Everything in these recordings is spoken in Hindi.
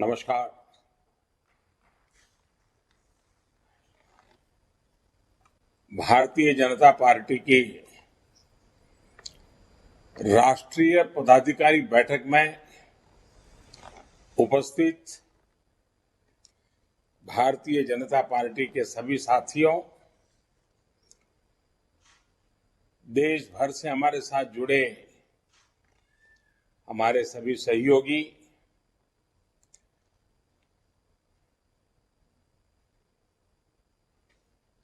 नमस्कार। भारतीय जनता पार्टी की राष्ट्रीय पदाधिकारी बैठक में उपस्थित भारतीय जनता पार्टी के सभी साथियों, देश भर से हमारे साथ जुड़े हमारे सभी सहयोगी,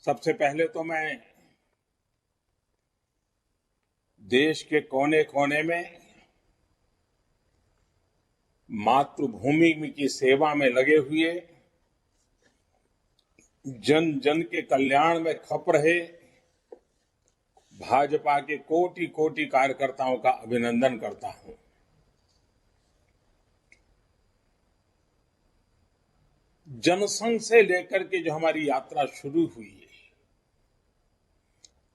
सबसे पहले तो मैं देश के कोने कोने में मातृभूमि की सेवा में लगे हुए, जन जन के कल्याण में खप रहे भाजपा के कोटि कोटि कार्यकर्ताओं का अभिनंदन करता हूं। जनसंघ से लेकर के जो हमारी यात्रा शुरू हुई है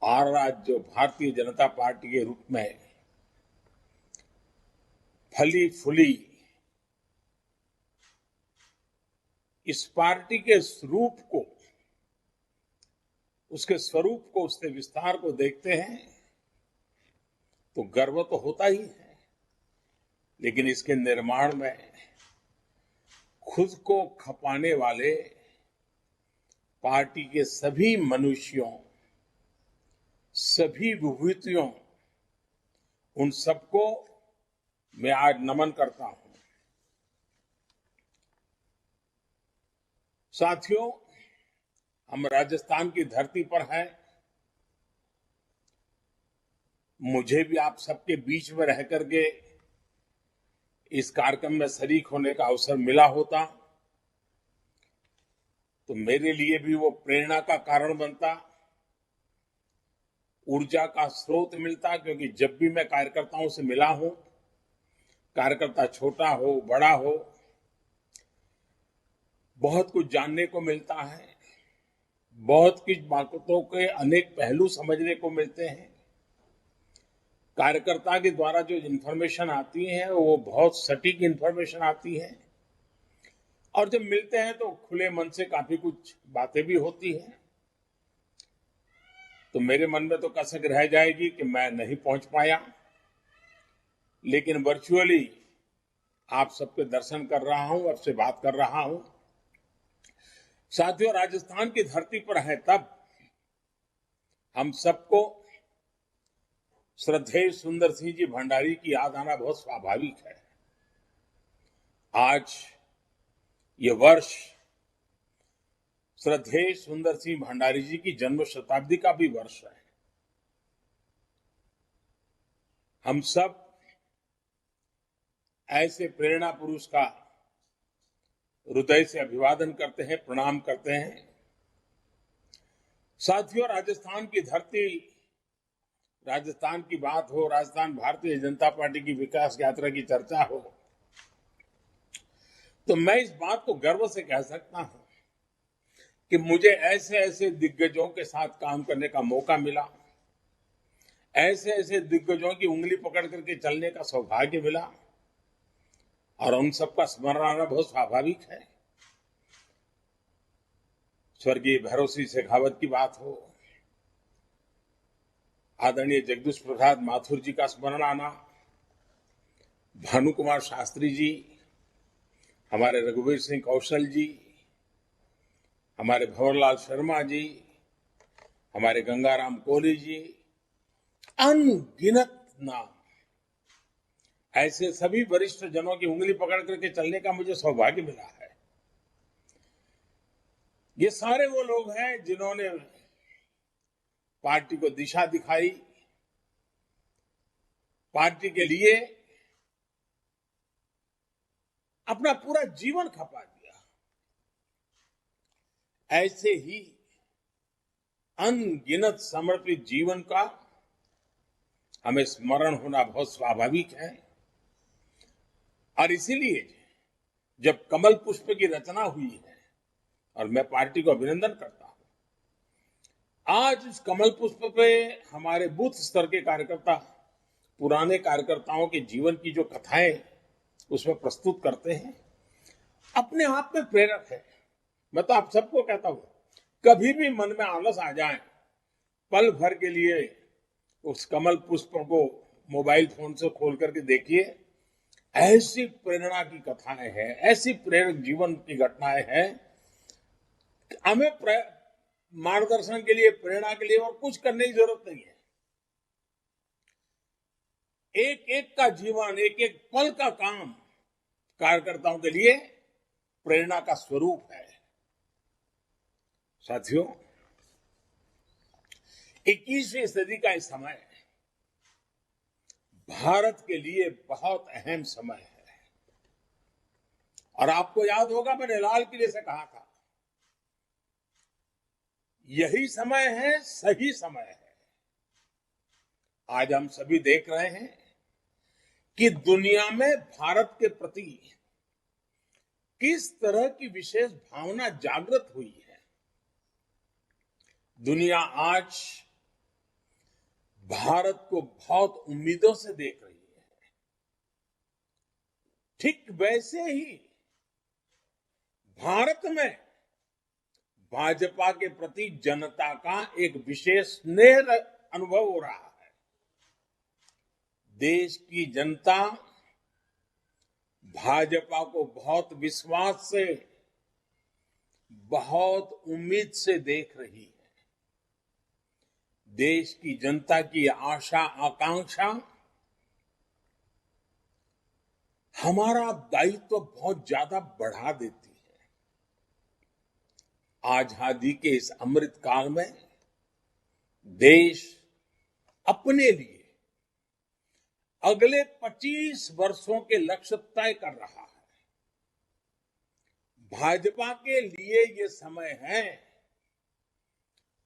और आज जो भारतीय जनता पार्टी के रूप में फली फूली, इस पार्टी के स्वरूप को, उसके स्वरूप को, उसके विस्तार को देखते हैं तो गर्व तो होता ही है, लेकिन इसके निर्माण में खुद को खपाने वाले पार्टी के सभी मनुष्यों, सभी विभूतियों, उन सबको मैं आज नमन करता हूं। साथियों, हम राजस्थान की धरती पर हैं। मुझे भी आप सबके बीच में रह करके इस कार्यक्रम में शरीक होने का अवसर मिला होता तो मेरे लिए भी वो प्रेरणा का कारण बनता, ऊर्जा का स्रोत मिलता, क्योंकि जब भी मैं कार्यकर्ताओं से मिला हूं, कार्यकर्ता छोटा हो बड़ा हो, बहुत कुछ जानने को मिलता है, बहुत कुछ बातों के अनेक पहलू समझने को मिलते हैं। कार्यकर्ता के द्वारा जो इंफॉर्मेशन आती है वो बहुत सटीक इंफॉर्मेशन आती है, और जब मिलते हैं तो खुले मन से काफी कुछ बातें भी होती हैं। तो मेरे मन में तो कसक रह जाएगी कि मैं नहीं पहुंच पाया, लेकिन वर्चुअली आप सबके दर्शन कर रहा हूं, आपसे बात कर रहा हूं। साथियों, राजस्थान की धरती पर है तब हम सबको श्रद्धेय सुंदर सिंह जी भंडारी की याद आना बहुत स्वाभाविक है। आज ये वर्ष श्रद्धेय सुंदर सिंह भंडारी जी की जन्म शताब्दी का भी वर्ष है। हम सब ऐसे प्रेरणा पुरुष का हृदय से अभिवादन करते हैं, प्रणाम करते हैं। साथियों, राजस्थान की धरती, राजस्थान की बात हो, राजस्थान भारतीय जनता पार्टी की विकास यात्रा की चर्चा हो, तो मैं इस बात को गर्व से कह सकता हूं कि मुझे ऐसे ऐसे दिग्गजों के साथ काम करने का मौका मिला, ऐसे ऐसे दिग्गजों की उंगली पकड़ करके चलने का सौभाग्य मिला, और उन सबका स्मरण आना बहुत स्वाभाविक है। स्वर्गीय भैरव सिंह शेखावत की बात हो, आदरणीय जगदीश प्रसाद माथुर जी का स्मरण आना, भानु कुमार शास्त्री जी, हमारे रघुवीर सिंह कौशल जी, हमारे भंवरलाल शर्मा जी, हमारे गंगाराम कोहली जी, अनगिनत नाम, ऐसे सभी वरिष्ठ जनों की उंगली पकड़ करके चलने का मुझे सौभाग्य मिला है। ये सारे वो लोग हैं जिन्होंने पार्टी को दिशा दिखाई, पार्टी के लिए अपना पूरा जीवन खपा दिया। ऐसे ही अनगिनत समर्पित जीवन का हमें स्मरण होना बहुत स्वाभाविक है, और इसीलिए जब कमल पुष्प की रचना हुई है, और मैं पार्टी को अभिनंदन करता हूं, आज इस कमल पुष्प पे हमारे बूथ स्तर के कार्यकर्ता पुराने कार्यकर्ताओं के जीवन की जो कथाएं उसमें प्रस्तुत करते हैं, अपने आप में प्रेरक है। मैं तो आप सबको कहता हूं, कभी भी मन में आलस आ जाए, पल भर के लिए उस कमल पुष्प को मोबाइल फोन से खोल करके देखिए। ऐसी प्रेरणा की कथाएं हैं, ऐसी प्रेरक जीवन की घटनाएं हैं। हमें मार्गदर्शन के लिए, प्रेरणा के लिए और कुछ करने की जरूरत नहीं है। एक एक का जीवन, एक एक पल का काम कार्यकर्ताओं के लिए प्रेरणा का स्वरूप है। साथियों, 21वीं सदी का इस समय भारत के लिए बहुत अहम समय है। और आपको याद होगा, मैंने लाल किले से कहा था, यही समय है, सही समय है। आज हम सभी देख रहे हैं कि दुनिया में भारत के प्रति किस तरह की विशेष भावना जागृत हुई है। दुनिया आज भारत को बहुत उम्मीदों से देख रही है। ठीक वैसे ही भारत में भाजपा के प्रति जनता का एक विशेष स्नेह अनुभव हो रहा है। देश की जनता भाजपा को बहुत विश्वास से, बहुत उम्मीद से देख रही है। देश की जनता की आशा आकांक्षा हमारा दायित्व बहुत ज्यादा बढ़ा देती है। आजादी के इस अमृत काल में देश अपने लिए अगले 25 वर्षों के लक्ष्य तय कर रहा है। भाजपा के लिए ये समय है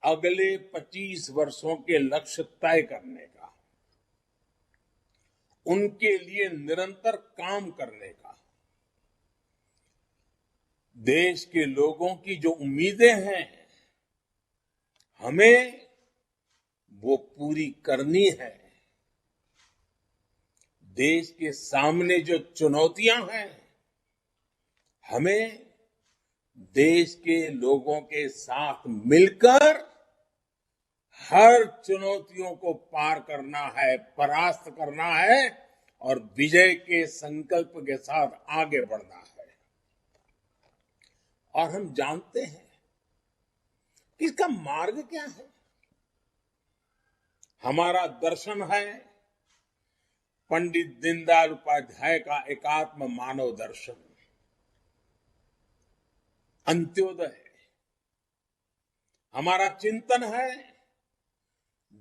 अगले 25 वर्षों के लक्ष्य तय करने का, उनके लिए निरंतर काम करने का। देश के लोगों की जो उम्मीदें हैं, हमें वो पूरी करनी है। देश के सामने जो चुनौतियां हैं, हमें देश के लोगों के साथ मिलकर हर चुनौतियों को पार करना है, परास्त करना है और विजय के संकल्प के साथ आगे बढ़ना है। और हम जानते हैं कि इसका मार्ग क्या है। हमारा दर्शन है पंडित दीनदयाल उपाध्याय का एकात्म मानव दर्शन, अंत्योदय। हमारा चिंतन है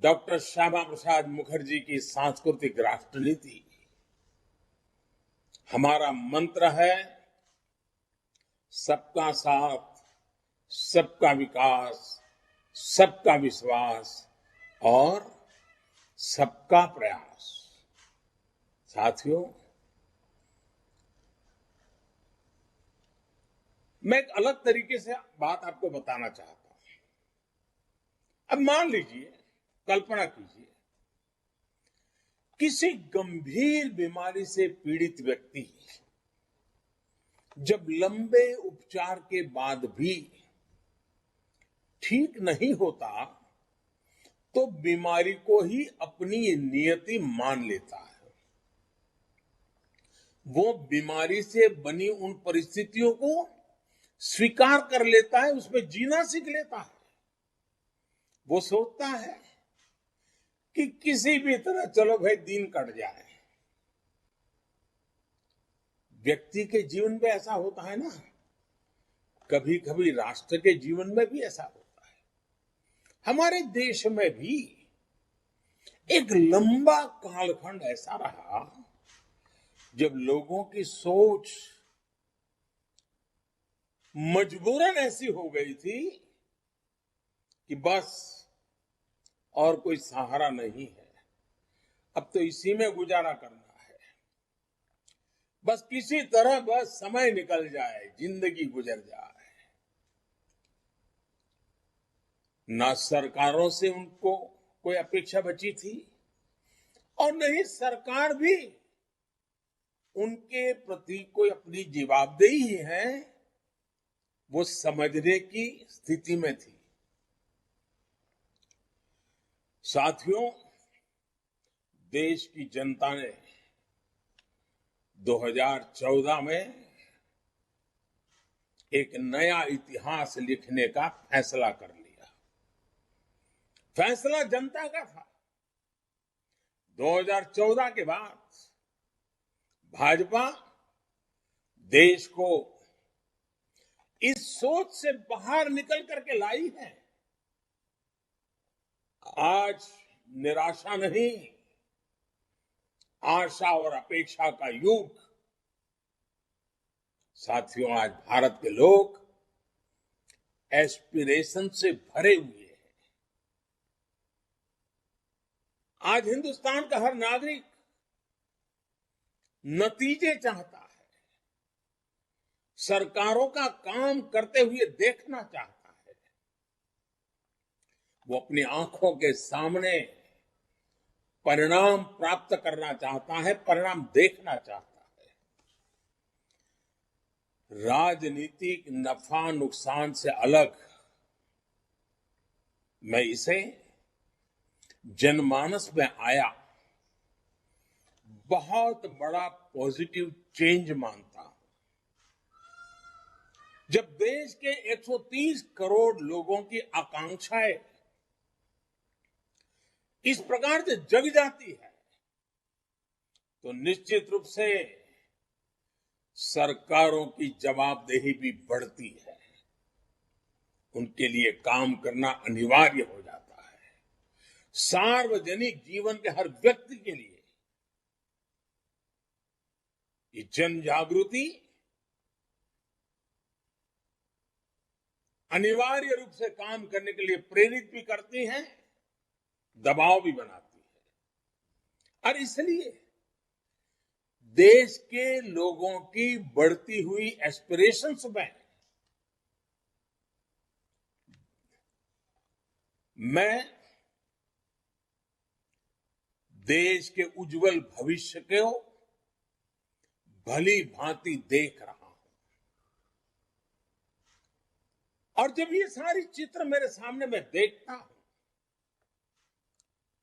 डॉक्टर श्यामा प्रसाद मुखर्जी की सांस्कृतिक राष्ट्र नीति। हमारा मंत्र है सबका साथ, सबका विकास, सबका विश्वास और सबका प्रयास। साथियों, मैं एक अलग तरीके से बात आपको बताना चाहता हूं। अब मान लीजिए, कल्पना कीजिए, किसी गंभीर बीमारी से पीड़ित व्यक्ति जब लंबे उपचार के बाद भी ठीक नहीं होता, तो बीमारी को ही अपनी नियति मान लेता है। वो बीमारी से बनी उन परिस्थितियों को स्वीकार कर लेता है, उसमें जीना सीख लेता है। वो सोचता है कि किसी भी तरह चलो भाई दिन कट जाए। व्यक्ति के जीवन में ऐसा होता है ना, कभी कभी राष्ट्र के जीवन में भी ऐसा होता है। हमारे देश में भी एक लंबा कालखंड ऐसा रहा जब लोगों की सोच मजबूरन ऐसी हो गई थी कि बस और कोई सहारा नहीं है, अब तो इसी में गुजारा करना है। बस किसी तरह बस समय निकल जाए, जिंदगी गुजर जाए। ना सरकारों से उनको कोई अपेक्षा बची थी और नहीं सरकार भी उनके प्रति कोई अपनी जवाबदेही है वो समझने की स्थिति में थी। साथियों, देश की जनता ने 2014 में एक नया इतिहास लिखने का फैसला कर लिया। फैसला जनता का था। 2014 के बाद भाजपा देश को इस सोच से बाहर निकल करके लाई है। आज निराशा नहीं, आशा और अपेक्षा का युग। साथियों, आज भारत के लोग एस्पिरेशन से भरे हुए हैं। आज हिंदुस्तान का हर नागरिक नतीजे चाहता है, सरकारों का काम करते हुए देखना चाहता है। वो अपनी आंखों के सामने परिणाम प्राप्त करना चाहता है, परिणाम देखना चाहता है। राजनीतिक नफा नुकसान से अलग मैं इसे जनमानस में आया बहुत बड़ा पॉजिटिव चेंज मानता हूं। जब देश के 130 करोड़ लोगों की आकांक्षाएं इस प्रकार से जग जाती है तो निश्चित रूप से सरकारों की जवाबदेही भी बढ़ती है। उनके लिए काम करना अनिवार्य हो जाता है। सार्वजनिक जीवन के हर व्यक्ति के लिए ये जन जागृति अनिवार्य रूप से काम करने के लिए प्रेरित भी करती है, दबाव भी बनाती है। और इसलिए देश के लोगों की बढ़ती हुई एस्पिरेशंस में मैं देश के उज्जवल भविष्य को भली भांति देख रहा हूं। और जब ये सारी चित्र मेरे सामने मैं देखता हूं,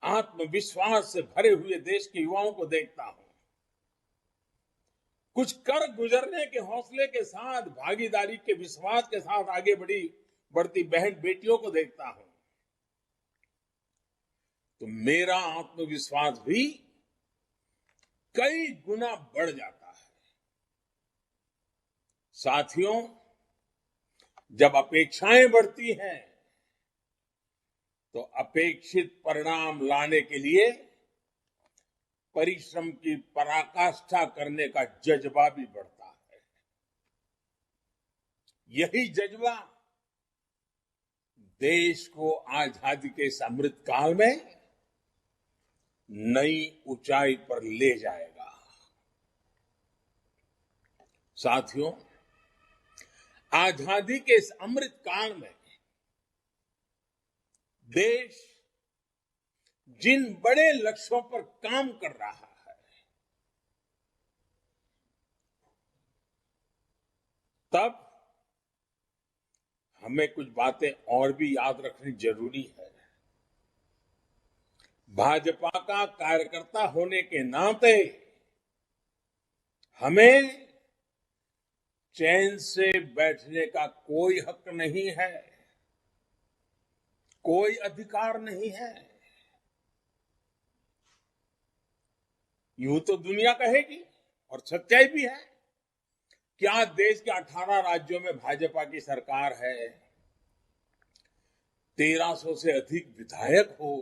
आत्मविश्वास से भरे हुए देश के युवाओं को देखता हूं, कुछ कर गुजरने के हौसले के साथ, भागीदारी के विश्वास के साथ आगे बढ़ती बहन बेटियों को देखता हूं, तो मेरा आत्मविश्वास भी कई गुना बढ़ जाता है। साथियों, जब अपेक्षाएं बढ़ती हैं तो अपेक्षित परिणाम लाने के लिए परिश्रम की पराकाष्ठा करने का जज्बा भी बढ़ता है। यही जज्बा देश को आजादी के इस अमृत काल में नई ऊंचाई पर ले जाएगा। साथियों, आजादी के इस अमृत काल में देश जिन बड़े लक्ष्यों पर काम कर रहा है, तब हमें कुछ बातें और भी याद रखनी जरूरी है। भाजपा का कार्यकर्ता होने के नाते हमें चैन से बैठने का कोई हक नहीं है, कोई अधिकार नहीं है। यूं तो दुनिया कहेगी और सच्चाई भी है कि आज देश के 18 राज्यों में भाजपा की सरकार है, 1300 से अधिक विधायक हो,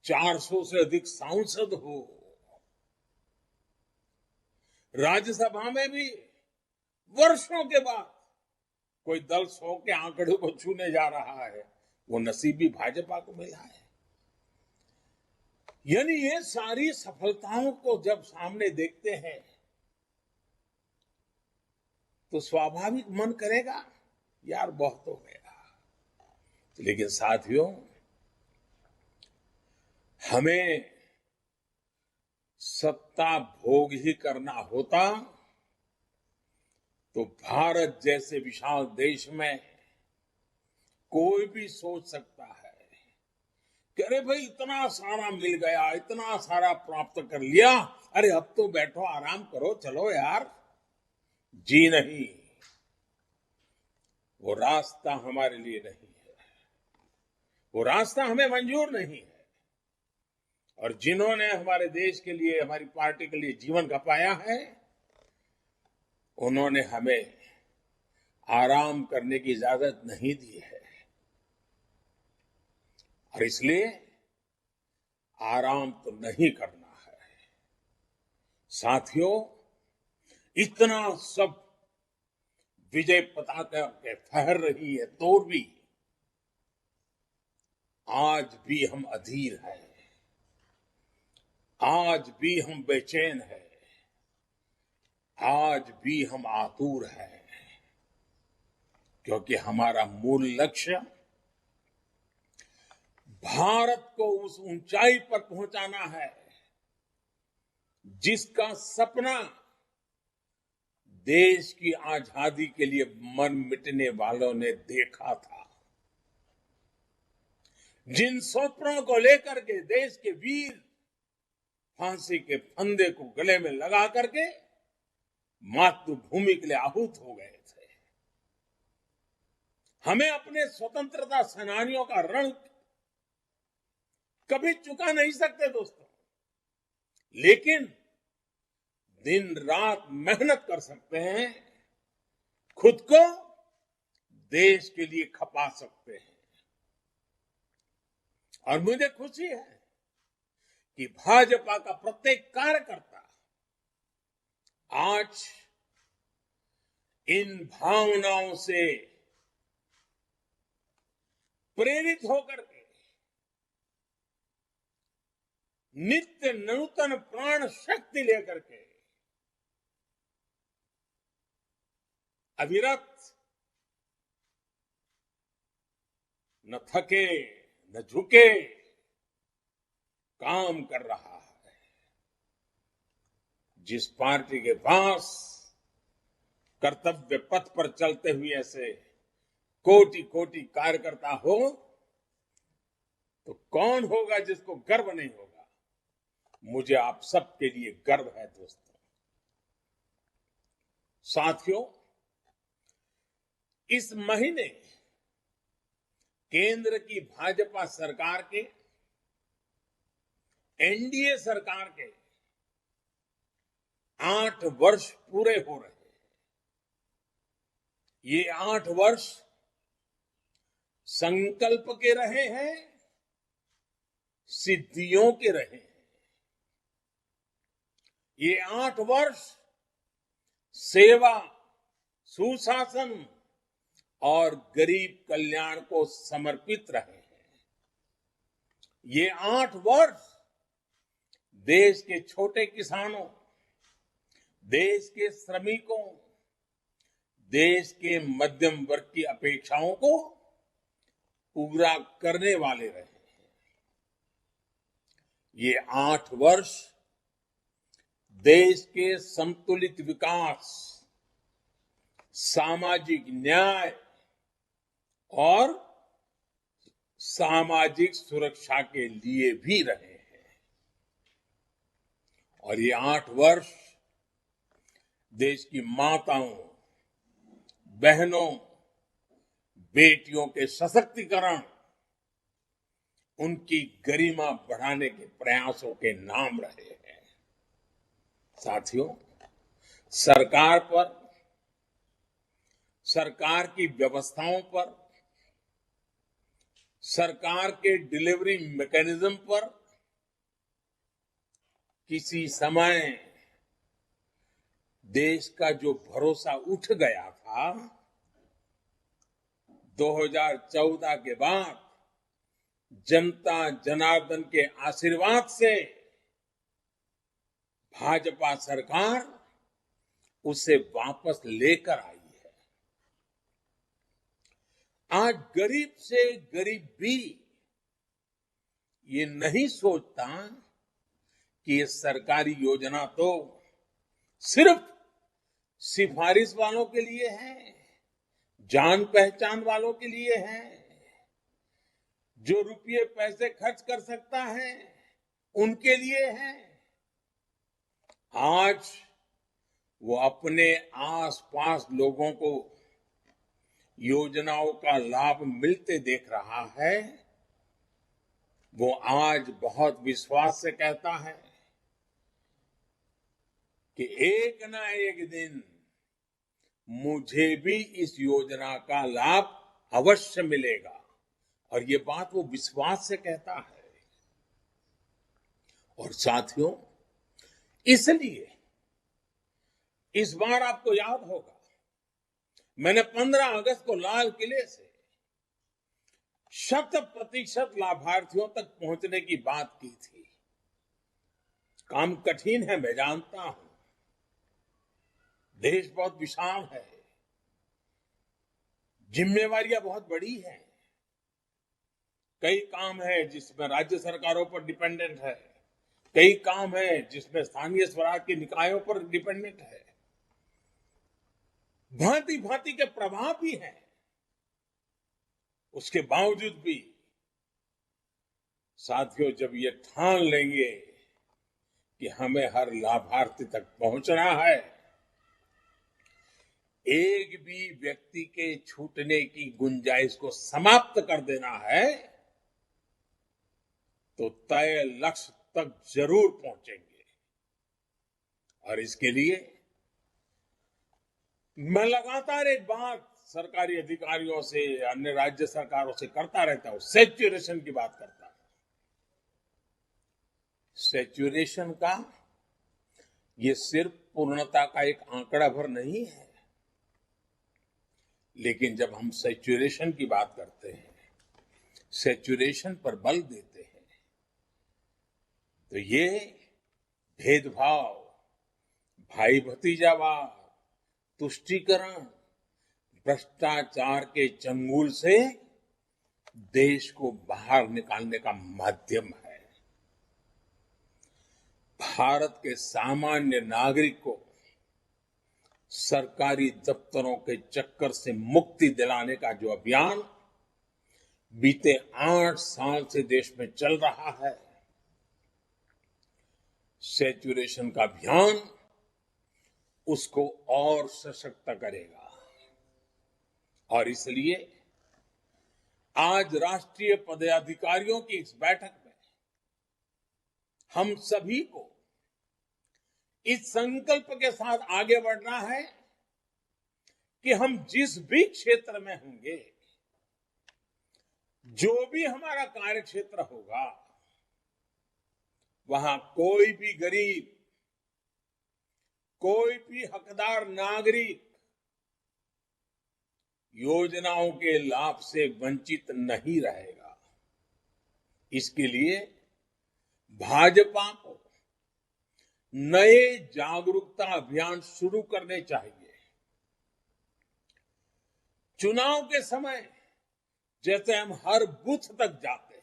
400 से अधिक सांसद हो, राज्यसभा में भी वर्षों के बाद कोई दल 100 के आंकड़े को छूने जा रहा है, वो नसीब भी भाजपा को मिला है। यानी ये सारी सफलताओं को जब सामने देखते हैं तो स्वाभाविक मन करेगा यार बहुत हो गया। लेकिन साथियों, हमें सत्ता भोग ही करना होता तो भारत जैसे विशाल देश में कोई भी सोच सकता है कि अरे भाई इतना सारा मिल गया, इतना सारा प्राप्त कर लिया, अरे अब तो बैठो आराम करो, चलो यार। जी नहीं, वो रास्ता हमारे लिए नहीं है, वो रास्ता हमें मंजूर नहीं है। और जिन्होंने हमारे देश के लिए, हमारी पार्टी के लिए जीवन खपाया है, उन्होंने हमें आराम करने की इजाजत नहीं दी है। और इसलिए आराम तो नहीं करना है। साथियों, इतना सब विजय पताका के फहर रही है तो भी आज भी हम अधीर हैं, आज भी हम बेचैन हैं, आज भी हम आतुर हैं, क्योंकि हमारा मूल लक्ष्य भारत को उस ऊंचाई पर पहुंचाना है जिसका सपना देश की आजादी के लिए मर मिटने वालों ने देखा था। जिन सपनों को लेकर के देश के वीर फांसी के फंदे को गले में लगा करके मातृभूमि के लिए आहूत हो गए थे, हमें अपने स्वतंत्रता सेनानियों का ऋण कभी चुका नहीं सकते दोस्तों, लेकिन दिन रात मेहनत कर सकते हैं, खुद को देश के लिए खपा सकते हैं। और मुझे खुशी है कि भाजपा का प्रत्येक कार्यकर्ता आज इन भावनाओं से प्रेरित होकर के नित्य नूतन प्राण शक्ति लेकर के अविरत, न थके न झुके काम कर रहा है। जिस पार्टी के पास कर्तव्य पथ पर चलते हुए ऐसे कोटि कोटि कार्यकर्ता हो, तो कौन होगा जिसको गर्व नहीं होगा। मुझे आप सबके लिए गर्व है दोस्तों। साथियों, इस महीने केंद्र की भाजपा सरकार के, एनडीए सरकार के 8 वर्ष पूरे हो रहे हैं। ये 8 वर्ष संकल्प के रहे हैं, सिद्धियों के रहे हैं। ये 8 वर्ष सेवा, सुशासन और गरीब कल्याण को समर्पित रहे हैं। ये 8 वर्ष देश के छोटे किसानों, देश के श्रमिकों, देश के मध्यम वर्ग की अपेक्षाओं को पूरा करने वाले रहे हैं। ये 8 वर्ष देश के संतुलित विकास, सामाजिक न्याय और सामाजिक सुरक्षा के लिए भी रहे हैं। और ये 8 वर्ष देश की माताओं, बहनों, बेटियों के सशक्तिकरण, उनकी गरिमा बढ़ाने के प्रयासों के नाम रहे हैं। साथियों, सरकार पर, सरकार की व्यवस्थाओं पर, सरकार के डिलीवरी मैकेनिज्म पर किसी समय देश का जो भरोसा उठ गया था, 2014 के बाद जनता जनार्दन के आशीर्वाद से भाजपा सरकार उसे वापस लेकर आई है। आज गरीब से गरीब भी ये नहीं सोचता कि ये सरकारी योजना तो सिर्फ सिफारिश वालों के लिए है, जान पहचान वालों के लिए है, जो रुपये पैसे खर्च कर सकता है उनके लिए है। आज वो अपने आसपास लोगों को योजनाओं का लाभ मिलते देख रहा है। वो आज बहुत विश्वास से कहता है कि एक ना एक दिन मुझे भी इस योजना का लाभ अवश्य मिलेगा, और ये बात वो विश्वास से कहता है। और साथियों, इसलिए इस बार आपको याद होगा, मैंने 15 अगस्त को लाल किले से 100% लाभार्थियों तक पहुंचने की बात की थी। काम कठिन है, मैं जानता हूं। देश बहुत विशाल है, जिम्मेवारियां बहुत बड़ी हैं। कई काम है जिसमें राज्य सरकारों पर डिपेंडेंट है, कई काम है जिसमें स्थानीय स्वराज के निकायों पर डिपेंडेंट है, भांति भांति के प्रभाव भी हैं। उसके बावजूद भी साथियों, जब ये ठान लेंगे कि हमें हर लाभार्थी तक पहुंचना है, एक भी व्यक्ति के छूटने की गुंजाइश को समाप्त कर देना है, तो तय लक्ष्य तक जरूर पहुंचेंगे। और इसके लिए मैं लगातार एक बात सरकारी अधिकारियों से, अन्य राज्य सरकारों से करता रहता हूं, सैचुरेशन की बात करता हूं। सैचुरेशन का ये सिर्फ पूर्णता का एक आंकड़ा भर नहीं है, लेकिन जब हम सैचुरेशन की बात करते हैं, सैचुरेशन पर बल देते हैं, तो ये भेदभाव, भाई भतीजावाद, तुष्टीकरण, भ्रष्टाचार के चंगुल से देश को बाहर निकालने का माध्यम है। भारत के सामान्य नागरिक को सरकारी दफ्तरों के चक्कर से मुक्ति दिलाने का जो अभियान बीते 8 साल से देश में चल रहा है, सैचुरेशन का अभियान उसको और सशक्त करेगा। और इसलिए आज राष्ट्रीय पदाधिकारियों की इस बैठक में हम सभी को इस संकल्प के साथ आगे बढ़ना है कि हम जिस भी क्षेत्र में होंगे, जो भी हमारा कार्य क्षेत्र होगा, वहां कोई भी गरीब, कोई भी हकदार नागरिक योजनाओं के लाभ से वंचित नहीं रहेगा। इसके लिए भाजपा को नए जागरूकता अभियान शुरू करने चाहिए। चुनाव के समय जैसे हम हर बूथ तक जाते हैं,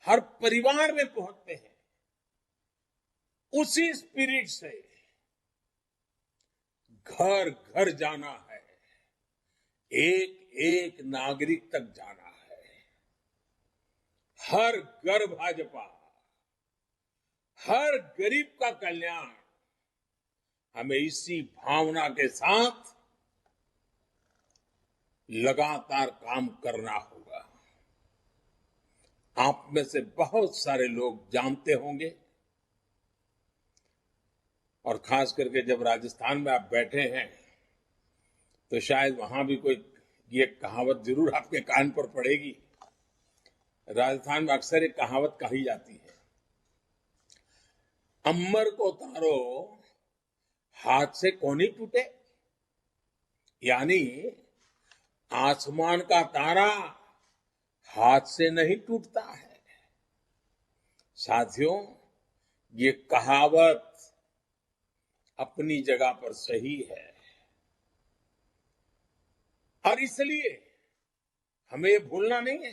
हर परिवार में पहुंचते हैं, उसी स्पिरिट से घर घर जाना है, एक एक नागरिक तक जाना है। हर घर भाजपा, हर गरीब का कल्याण, हमें इसी भावना के साथ लगातार काम करना होगा। आप में से बहुत सारे लोग जानते होंगे, और खास करके जब राजस्थान में आप बैठे हैं तो शायद वहां भी कोई ये कहावत जरूर आपके कान पर पड़ेगी। राजस्थान में अक्सर एक कहावत कही जाती है, अम्बर को तारो हाथ से कोनी टूटे, यानी आसमान का तारा हाथ से नहीं टूटता है। साथियों, ये कहावत अपनी जगह पर सही है, और इसलिए हमें ये भूलना नहीं है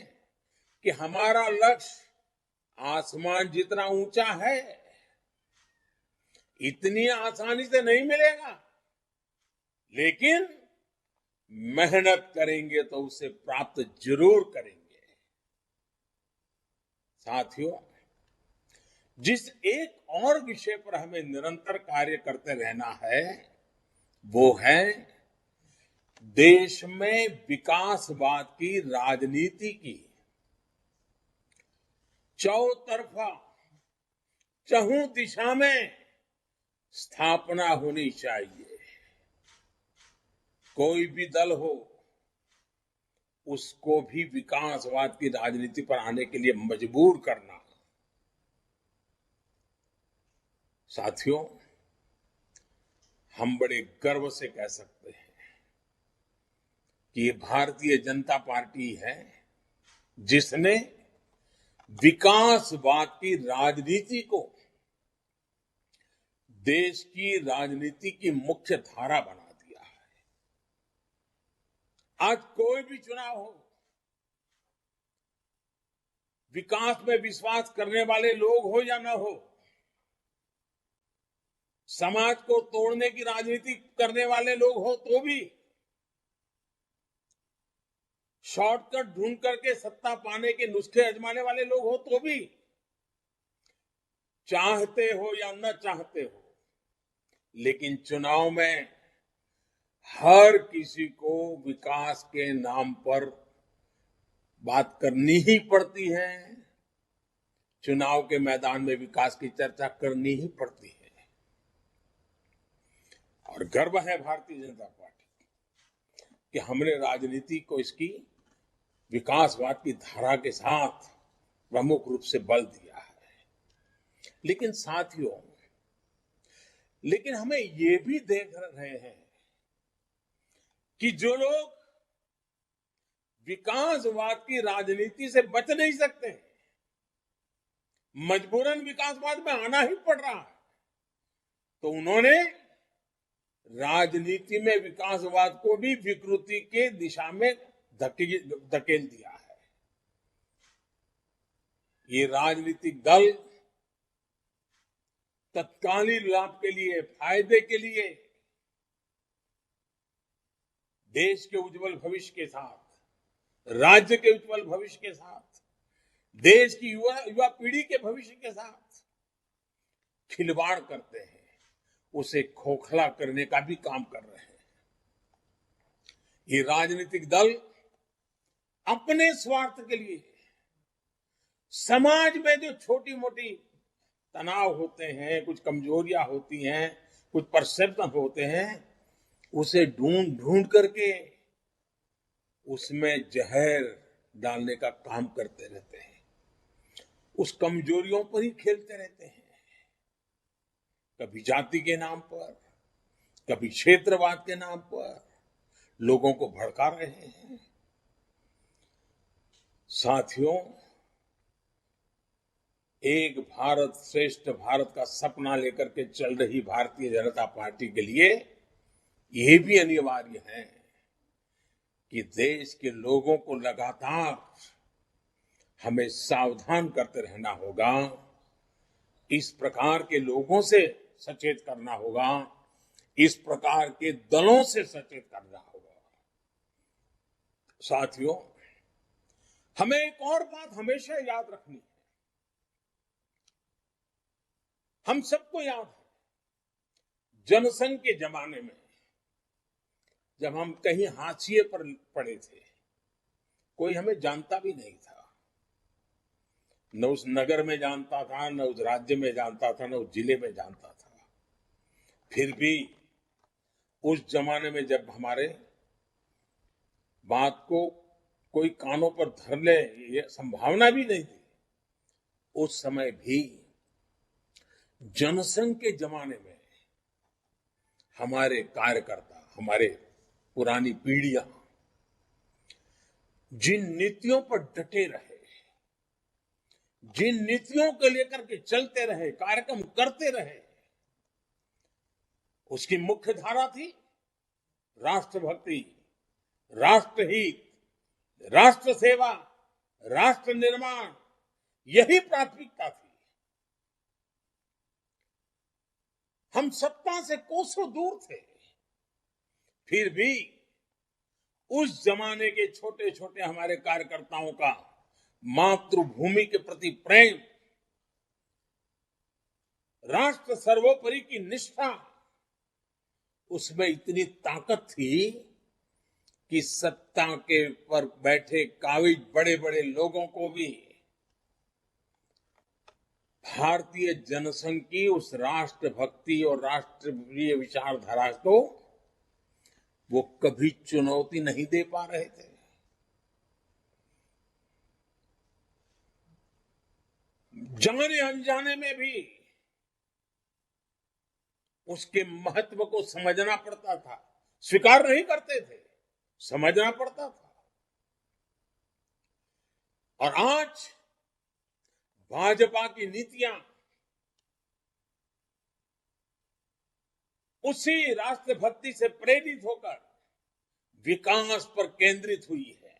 कि हमारा लक्ष्य आसमान जितना ऊंचा है, इतनी आसानी से नहीं मिलेगा, लेकिन मेहनत करेंगे तो उसे प्राप्त जरूर करेंगे। साथियों, जिस एक और विषय पर हमें निरंतर कार्य करते रहना है, वो है देश में विकासवाद की राजनीति की चौतरफा, चहुं दिशा में स्थापना होनी चाहिए। कोई भी दल हो, उसको भी विकासवाद की राजनीति पर आने के लिए मजबूर करना। साथियों, हम बड़े गर्व से कह सकते हैं कि ये भारतीय जनता पार्टी है जिसने विकासवाद की राजनीति को देश की राजनीति की मुख्य धारा बना दिया है। आज कोई भी चुनाव हो, विकास में विश्वास करने वाले लोग हो या न हो, समाज को तोड़ने की राजनीति करने वाले लोग हो तो भी, शॉर्टकट ढूंढ करके सत्ता पाने के नुस्खे आजमाने वाले लोग हो तो भी, चाहते हो या न चाहते हो, लेकिन चुनाव में हर किसी को विकास के नाम पर बात करनी ही पड़ती है। चुनाव के मैदान में विकास की चर्चा करनी ही पड़ती है। और गर्व है भारतीय जनता पार्टी कि हमने राजनीति को इसकी विकासवाद की धारा के साथ प्रमुख रूप से बल दिया है। लेकिन साथियों, हमें ये भी देख रहे हैं कि जो लोग विकासवाद की राजनीति से बच नहीं सकते, मजबूरन विकासवाद में आना ही पड़ रहा है, तो उन्होंने राजनीति में विकासवाद को भी विकृति के दिशा में धकेल दिया है। ये राजनीतिक दल तत्कालीन लाभ के लिए, फायदे के लिए, देश के उज्जवल भविष्य के साथ, राज्य के उज्जवल भविष्य के साथ, देश की युवा पीढ़ी के भविष्य के साथ खिलवाड़ करते हैं, उसे खोखला करने का भी काम कर रहे हैं। ये राजनीतिक दल अपने स्वार्थ के लिए समाज में जो छोटी मोटी तनाव होते हैं, कुछ कमजोरियां होती हैं, कुछ परसेप्शन होते हैं, उसे ढूंढ करके उसमें जहर डालने का काम करते रहते हैं। उस कमजोरियों पर ही खेलते रहते हैं। कभी जाति के नाम पर, कभी क्षेत्रवाद के नाम पर लोगों को भड़का रहे हैं। साथियों, एक भारत श्रेष्ठ भारत का सपना लेकर के चल रही भारतीय जनता पार्टी के लिए यह भी अनिवार्य है कि देश के लोगों को लगातार हमें सावधान करते रहना होगा, इस प्रकार के लोगों से सचेत करना होगा, इस प्रकार के दलों से सचेत करना होगा। साथियों, हमें एक और बात हमेशा याद रखनी है। हम सबको याद है, जनसंघ के जमाने में जब हम कहीं हाशिए पर पड़े थे, कोई हमें जानता भी नहीं था, न उस नगर में जानता था, न उस राज्य में जानता था, न उस जिले में जानता था। फिर भी उस जमाने में जब हमारे बात को कोई कानों पर धर ले, ये संभावना भी नहीं थी, उस समय भी जनसंघ के जमाने में हमारे कार्यकर्ता, हमारे पुरानी पीढ़ियां जिन नीतियों पर डटे रहे, जिन नीतियों को लेकर के चलते रहे, कार्यक्रम करते रहे, उसकी मुख्य धारा थी राष्ट्रभक्ति, राष्ट्रहित, राष्ट्र सेवा, राष्ट्र निर्माण। यही प्राथमिकता थी। हम सत्ता से कोसों दूर थे, फिर भी उस जमाने के छोटे छोटे हमारे कार्यकर्ताओं का मातृभूमि के प्रति प्रेम, राष्ट्र सर्वोपरि की निष्ठा, उसमें इतनी ताकत थी कि सत्ता के पर बैठे काबिज बड़े बड़े लोगों को भी भारतीय जनसंघ की उस राष्ट्रभक्ति और राष्ट्रीय विचारधारा को वो कभी चुनौती नहीं दे पा रहे थे। जाने अनजाने में भी उसके महत्व को समझना पड़ता था, स्वीकार नहीं करते थे, समझना पड़ता था। और आज भाजपा की नीतियां उसी राष्ट्रभक्ति से प्रेरित होकर विकास पर केंद्रित हुई है,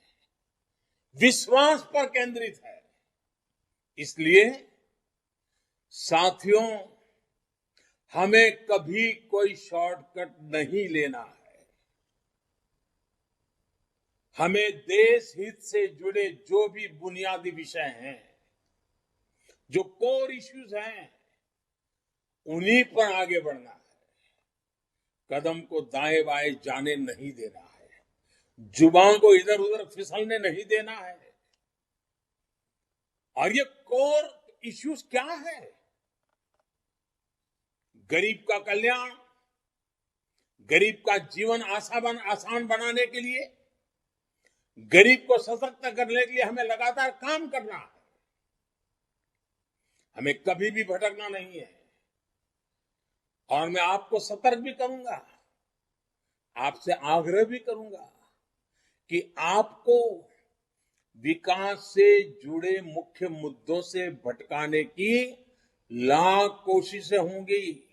विश्वास पर केंद्रित है। इसलिए साथियों, हमें कभी कोई शॉर्टकट नहीं लेना है। हमें देश हित से जुड़े जो भी बुनियादी विषय हैं, जो कोर इश्यूज हैं, उन्हीं पर आगे बढ़ना है। कदम को दाएं बाएं जाने नहीं देना है, जुबान को इधर उधर फिसलने नहीं देना है। और ये कोर इश्यूज क्या है? गरीब का कल्याण, गरीब का जीवन आसान बनाने के लिए, गरीब को सशक्त करने के लिए हमें लगातार काम करना है। हमें कभी भी भटकना नहीं है। और मैं आपको सतर्क भी करूंगा, आपसे आग्रह भी करूंगा कि आपको विकास से जुड़े मुख्य मुद्दों से भटकाने की लाख कोशिशें होंगी,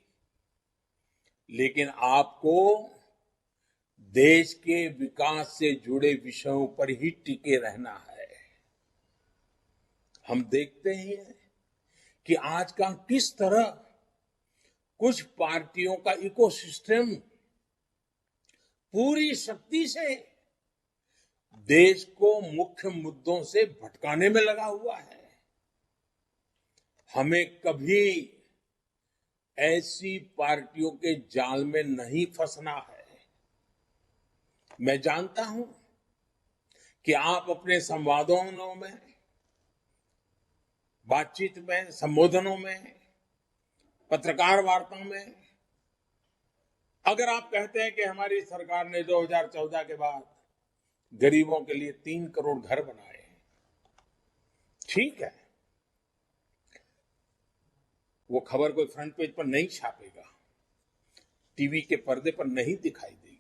लेकिन आपको देश के विकास से जुड़े विषयों पर ही टिके रहना है। हम देखते हैं कि आज का किस तरह कुछ पार्टियों का इकोसिस्टम पूरी शक्ति से देश को मुख्य मुद्दों से भटकाने में लगा हुआ है। हमें कभी ऐसी पार्टियों के जाल में नहीं फंसना है। मैं जानता हूं कि आप अपने संवादों में, बातचीत में, संबोधनों में, पत्रकार वार्ताओं में, अगर आप कहते हैं कि हमारी सरकार ने 2014 के बाद गरीबों के लिए 3 करोड़ घर बनाए, ठीक है, वो खबर कोई फ्रंट पेज पर नहीं छापेगा, टीवी के पर्दे पर नहीं दिखाई देगी।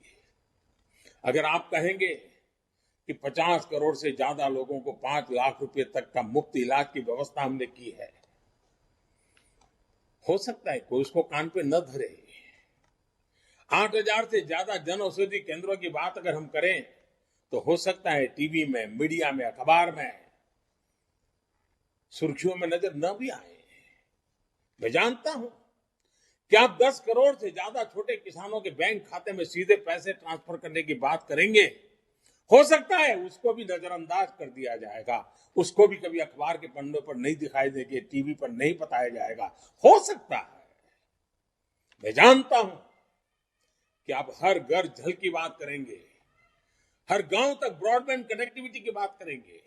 अगर आप कहेंगे कि 50 करोड़ से ज्यादा लोगों को 5 लाख रुपए तक का मुफ्त इलाज की व्यवस्था हमने की है, हो सकता है कोई उसको कान पे न धरे। 8,000 से ज्यादा जन औषधि केंद्रों की बात अगर हम करें तो हो सकता है टीवी में, मीडिया में, अखबार में सुर्खियों में नजर न भी आए। मैं जानता हूं कि आप 10 करोड़ से ज्यादा छोटे किसानों के बैंक खाते में सीधे पैसे ट्रांसफर करने की बात करेंगे, हो सकता है उसको भी नजरअंदाज कर दिया जाएगा, उसको भी कभी अखबार के पन्नों पर नहीं दिखाई देगी, टीवी पर नहीं बताया जाएगा, हो सकता है। मैं जानता हूं कि आप हर घर जल की बात करेंगे, हर गांव तक ब्रॉडबैंड कनेक्टिविटी की बात करेंगे,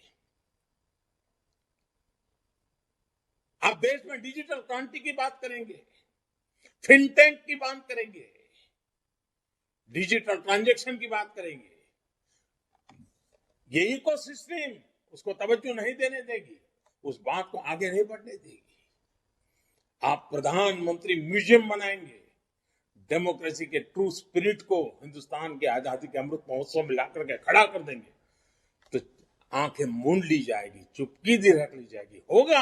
आप देश में डिजिटल क्रांति की बात करेंगे, फिनटेक की बात करेंगे, डिजिटल ट्रांजैक्शन की बात करेंगे। ये इकोसिस्टम उसको तवज्जो नहीं देने देगी, उस बात को आगे नहीं बढ़ने देगी। आप प्रधानमंत्री म्यूजियम बनाएंगे, डेमोक्रेसी के ट्रू स्पिरिट को हिंदुस्तान के आजादी के अमृत महोत्सव में लाकर के खड़ा कर देंगे, तो आंखें मूंद ली जाएगी, चुपकी दी रख ली जाएगी। होगा,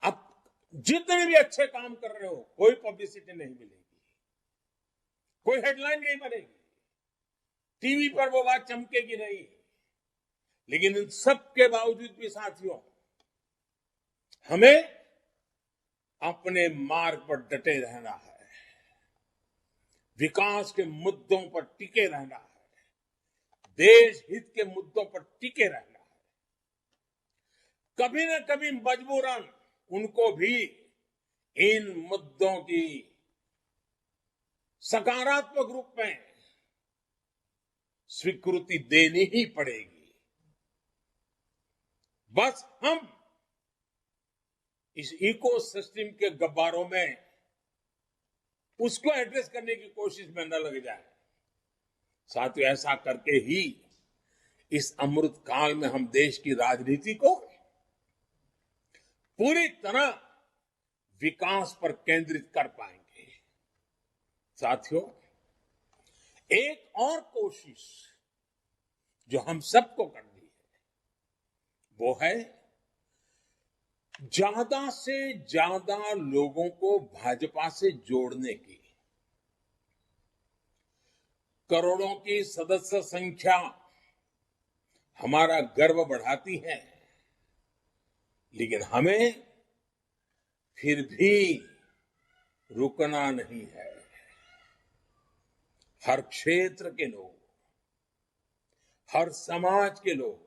आप जितने भी अच्छे काम कर रहे हो, कोई पब्लिसिटी नहीं मिलेगी, कोई हेडलाइन नहीं बनेगी, टीवी पर वो बात चमकेगी नहीं। लेकिन इन सब के बावजूद भी साथियों, हमें अपने मार्ग पर डटे रहना है, विकास के मुद्दों पर टिके रहना है, देश हित के मुद्दों पर टिके रहना है। कभी न कभी मजबूरन उनको भी इन मुद्दों की सकारात्मक रूप में स्वीकृति देनी ही पड़ेगी। बस हम इस इकोसिस्टम के गब्बारों में उसको एड्रेस करने की कोशिश में न लग जाए। साथियों, ऐसा करके ही इस अमृत काल में हम देश की राजनीति को पूरी तरह विकास पर केंद्रित कर पाएंगे। साथियों, एक और कोशिश जो हम सबको करनी है वो है ज्यादा से ज्यादा लोगों को भाजपा से जोड़ने की। करोड़ों की सदस्य संख्या हमारा गर्व बढ़ाती है, लेकिन हमें फिर भी रुकना नहीं है। हर क्षेत्र के लोग, हर समाज के लोग,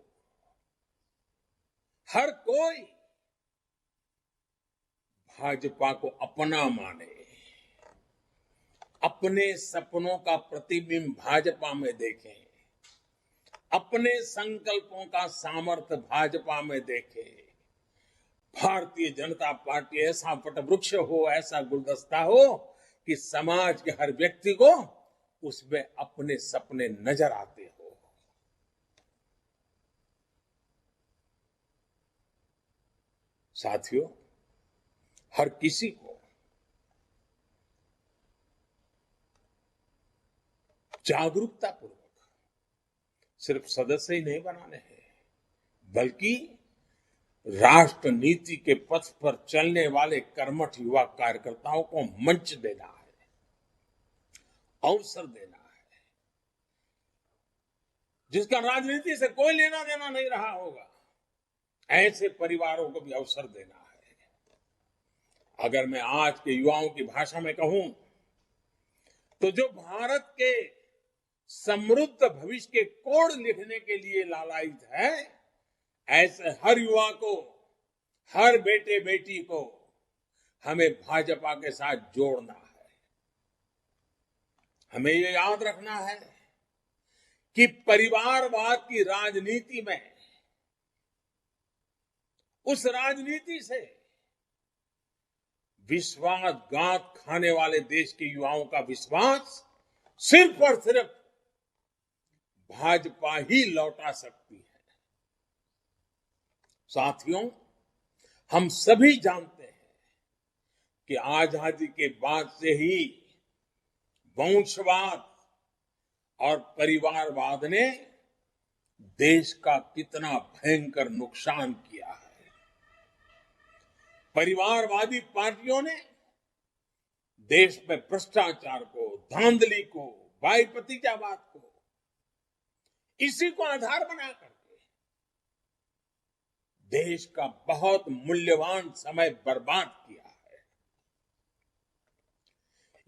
हर कोई भाजपा को अपना माने, अपने सपनों का प्रतिबिंब भाजपा में देखें, अपने संकल्पों का सामर्थ्य भाजपा में देखें। भारतीय जनता पार्टी ऐसा वटवृक्ष हो, ऐसा गुलदस्ता हो कि समाज के हर व्यक्ति को उसमें अपने सपने नजर आते हो। साथियों, हर किसी को जागरूकता पूर्वक सिर्फ सदस्य ही नहीं बनाने हैं, बल्कि राष्ट्र नीति के पथ पर चलने वाले कर्मठ युवा कार्यकर्ताओं को मंच देना है, अवसर देना है, जिसका राजनीति से कोई लेना देना नहीं रहा होगा। ऐसे परिवारों को भी अवसर देना है। अगर मैं आज के युवाओं की भाषा में कहूं तो जो भारत के समृद्ध भविष्य के कोड लिखने के लिए लालायित है, ऐसे हर युवा को, हर बेटे बेटी को हमें भाजपा के साथ जोड़ना है। हमें ये याद रखना है कि परिवारवाद की राजनीति में, उस राजनीति से विश्वासघात खाने वाले देश के युवाओं का विश्वास सिर्फ और सिर्फ भाजपा ही लौटा सकती है। साथियों, हम सभी जानते हैं कि आजादी के बाद से ही वंशवाद और परिवारवाद ने देश का कितना भयंकर नुकसान किया है। परिवारवादी पार्टियों ने देश में भ्रष्टाचार को, धांधली को, भाई भतीजावाद को, इसी को आधार बना करके देश का बहुत मूल्यवान समय बर्बाद किया है।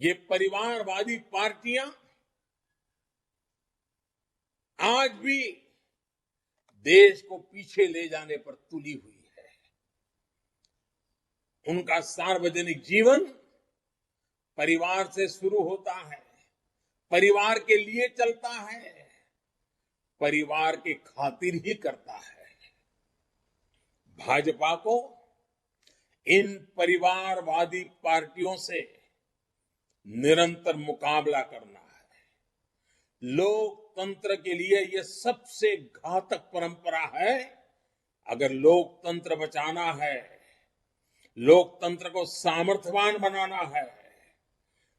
ये परिवारवादी पार्टियां आज भी देश को पीछे ले जाने पर तुली हुई है। उनका सार्वजनिक जीवन परिवार से शुरू होता है, परिवार के लिए चलता है, परिवार की खातिर ही करता है। भाजपा को इन परिवारवादी पार्टियों से निरंतर मुकाबला करना है। लोकतंत्र के लिए यह सबसे घातक परंपरा है। अगर लोकतंत्र बचाना है, लोकतंत्र को सामर्थ्यवान बनाना है,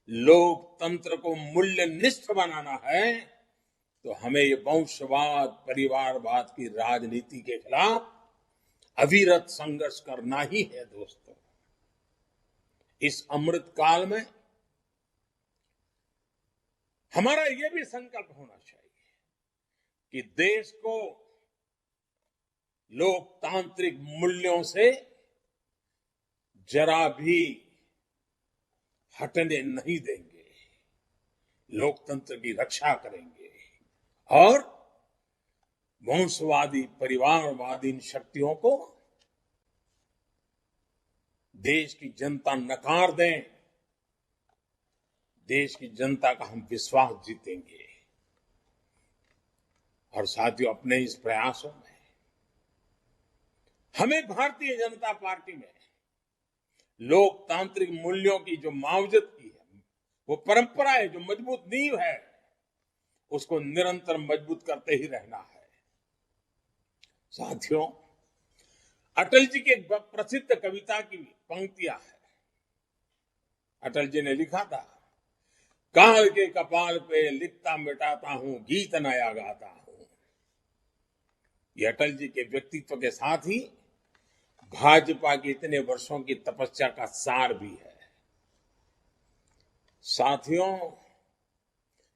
लोकतंत्र को मूल्यनिष्ठ बनाना है, तो हमें ये वंशवाद, परिवारवाद की राजनीति के खिलाफ अविरत संघर्ष करना ही है। दोस्तों, इस अमृत काल में हमारा ये भी संकल्प होना चाहिए कि देश को लोकतांत्रिक मूल्यों से जरा भी हटने नहीं देंगे, लोकतंत्र की रक्षा करेंगे और वंशवादी परिवारवादी इन शक्तियों को देश की जनता नकार दें, देश की जनता का हम विश्वास जीतेंगे। और साथियों, अपने इस प्रयासों में हमें भारतीय जनता पार्टी में लोकतांत्रिक मूल्यों की जो मावजत की है, वो परंपरा है, जो मजबूत नींव है, उसको निरंतर मजबूत करते ही रहना है। साथियों, अटल जी की एक प्रसिद्ध कविता की पंक्तियां हैं। अटल जी ने लिखा था, काल के कपाल पे लिखता मिटाता हूं, गीत नया गाता हूं। ये अटल जी के व्यक्तित्व के साथ ही भाजपा की इतने वर्षों की तपस्या का सार भी है। साथियों,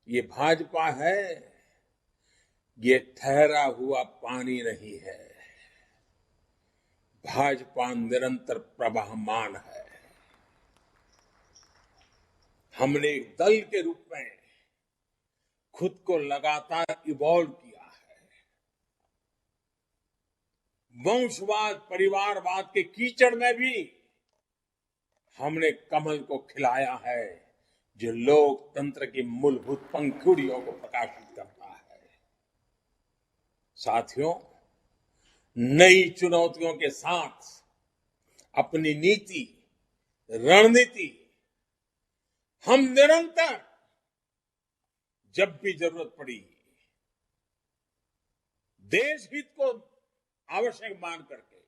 ये भाजपा है, ये ठहरा हुआ पानी नहीं है। भाजपा निरंतर प्रवाहमान है। हमने एक दल के रूप में खुद को लगातार इवॉल्व किया है। वंशवाद परिवारवाद के कीचड़ में भी हमने कमल को खिलाया है, जो लोकतंत्र की मूलभूत पंखुड़ियों को प्रकाशित करता है। साथियों, नई चुनौतियों के साथ अपनी नीति रणनीति हम निरंतर जब भी जरूरत पड़ी देश हित को आवश्यक मान करके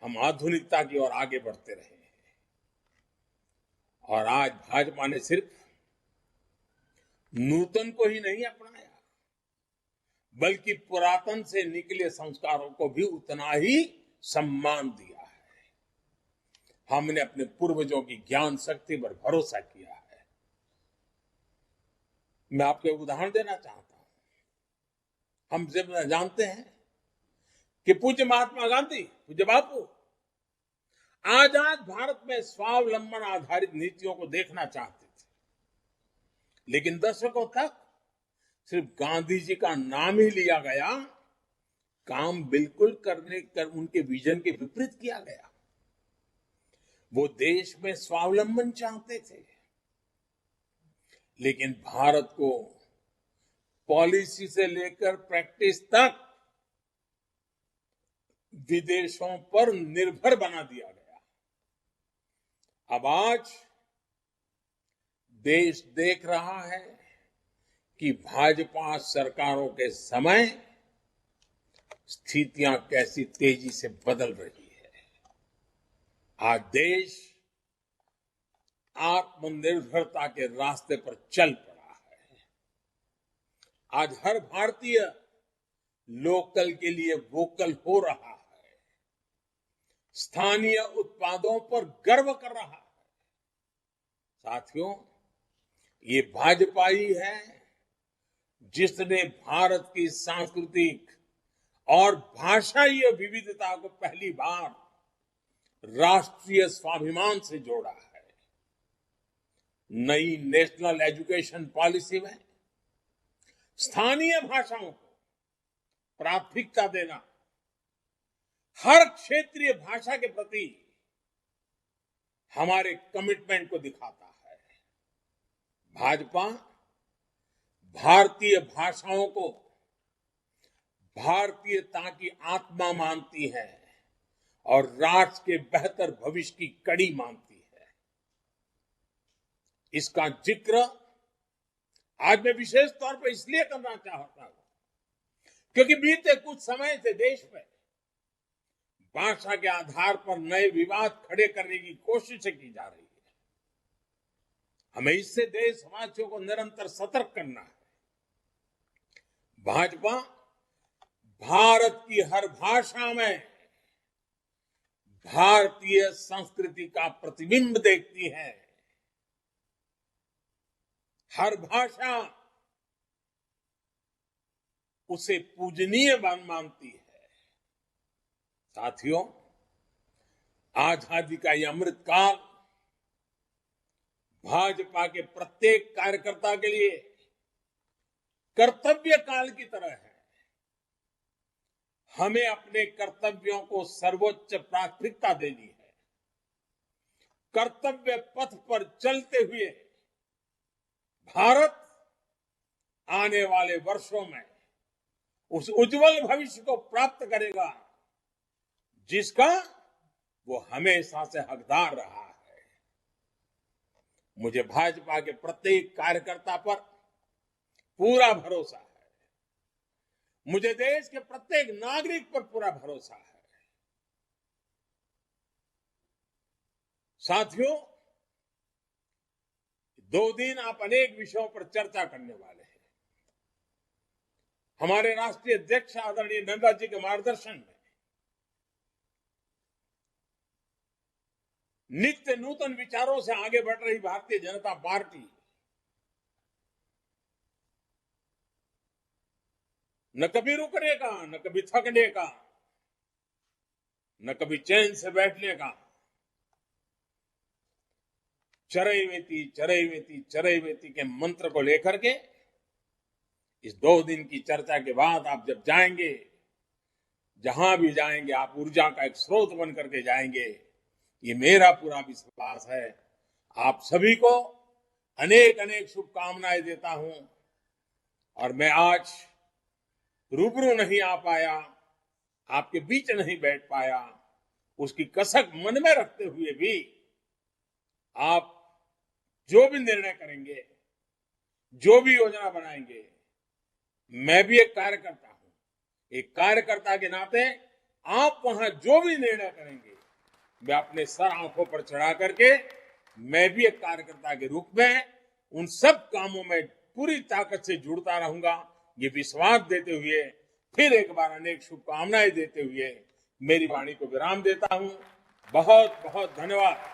हम आधुनिकता की ओर आगे बढ़ते रहे हैं। और आज भाजपा ने सिर्फ नूतन को ही नहीं अपनाया, बल्कि पुरातन से निकले संस्कारों को भी उतना ही सम्मान दिया है। हमने अपने पूर्वजों की ज्ञान शक्ति पर भरोसा किया है। मैं आपको उदाहरण देना चाहता हूं। हम जब जानते हैं कि पूज्य महात्मा गांधी, पूज्य बापू आजाद भारत में स्वावलंबन आधारित नीतियों को देखना चाहते थे, लेकिन दशकों तक सिर्फ गांधी जी का नाम ही लिया गया, काम बिल्कुल उनके विजन के विपरीत किया गया। वो देश में स्वावलंबन चाहते थे, लेकिन भारत को पॉलिसी से लेकर प्रैक्टिस तक विदेशों पर निर्भर बना दिया गया। अब आज देश देख रहा है कि भाजपा सरकारों के समय स्थितियां कैसी तेजी से बदल रही है। आज देश आत्मनिर्भरता के रास्ते पर चल पड़ा है। आज हर भारतीय लोकल के लिए वोकल हो रहा है, स्थानीय उत्पादों पर गर्व कर रहा है। साथियों, ये भाजपा ही है जिसने भारत की सांस्कृतिक और भाषाई विविधता को पहली बार राष्ट्रीय स्वाभिमान से जोड़ा है। नई नेशनल एजुकेशन पॉलिसी में स्थानीय भाषाओं को प्राथमिकता देना हर क्षेत्रीय भाषा के प्रति हमारे कमिटमेंट को दिखाता है। भाजपा भारतीय भाषाओं को भारतीयता की आत्मा मानती है और राष्ट्र के बेहतर भविष्य की कड़ी मानती है। इसका जिक्र आज मैं विशेष तौर पर इसलिए करना चाहता हूं क्योंकि बीते कुछ समय से देश में भाषा के आधार पर नए विवाद खड़े करने की कोशिशें की जा रही है। हमें इससे देशवासियों को निरंतर सतर्क करना है। भाजपा भारत की हर भाषा में भारतीय संस्कृति का प्रतिबिंब देखती है। हर भाषा उसे पूजनीय मानती है। साथियों, आजादी का ये अमृत काल भाजपा के प्रत्येक कार्यकर्ता के लिए कर्तव्य काल की तरह है। हमें अपने कर्तव्यों को सर्वोच्च प्राथमिकता देनी है। कर्तव्य पथ पर चलते हुए भारत आने वाले वर्षों में उस उज्जवल भविष्य को प्राप्त करेगा जिसका वो हमेशा से हकदार रहा है। मुझे भाजपा के प्रत्येक कार्यकर्ता पर पूरा भरोसा है। मुझे देश के प्रत्येक नागरिक पर पूरा भरोसा है। साथियों, 2 दिन आप अनेक विषयों पर चर्चा करने वाले हैं। हमारे राष्ट्रीय अध्यक्ष आदरणीय नड्डा जी के मार्गदर्शन में नित्य नूतन विचारों से आगे बढ़ रही भारतीय जनता पार्टी न कभी रुकने का, न कभी थकने का, न कभी चैन से बैठने का। चरैवेति चरैवेति चरैवेति के मंत्र को लेकर के इस 2 दिन की चर्चा के बाद आप जब जाएंगे, जहां भी जाएंगे, आप ऊर्जा का एक स्रोत बन करके जाएंगे, ये मेरा पूरा विश्वास है। आप सभी को अनेक अनेक शुभकामनाएं देता हूं। और मैं आज रूबरू नहीं आ पाया, आपके बीच नहीं बैठ पाया, उसकी कसक मन में रखते हुए भी आप जो भी निर्णय करेंगे, जो भी योजना बनाएंगे, मैं भी एक कार्यकर्ता हूं। एक कार्यकर्ता के नाते आप वहां जो भी निर्णय करेंगे, मैं अपने सर आंखों पर चढ़ा करके मैं भी एक कार्यकर्ता के रूप में उन सब कामों में पूरी ताकत से जुड़ता रहूंगा। ये विश्वास देते हुए फिर एक बार अनेक शुभकामनाएं देते हुए मेरी वाणी को विराम देता हूं। बहुत बहुत धन्यवाद।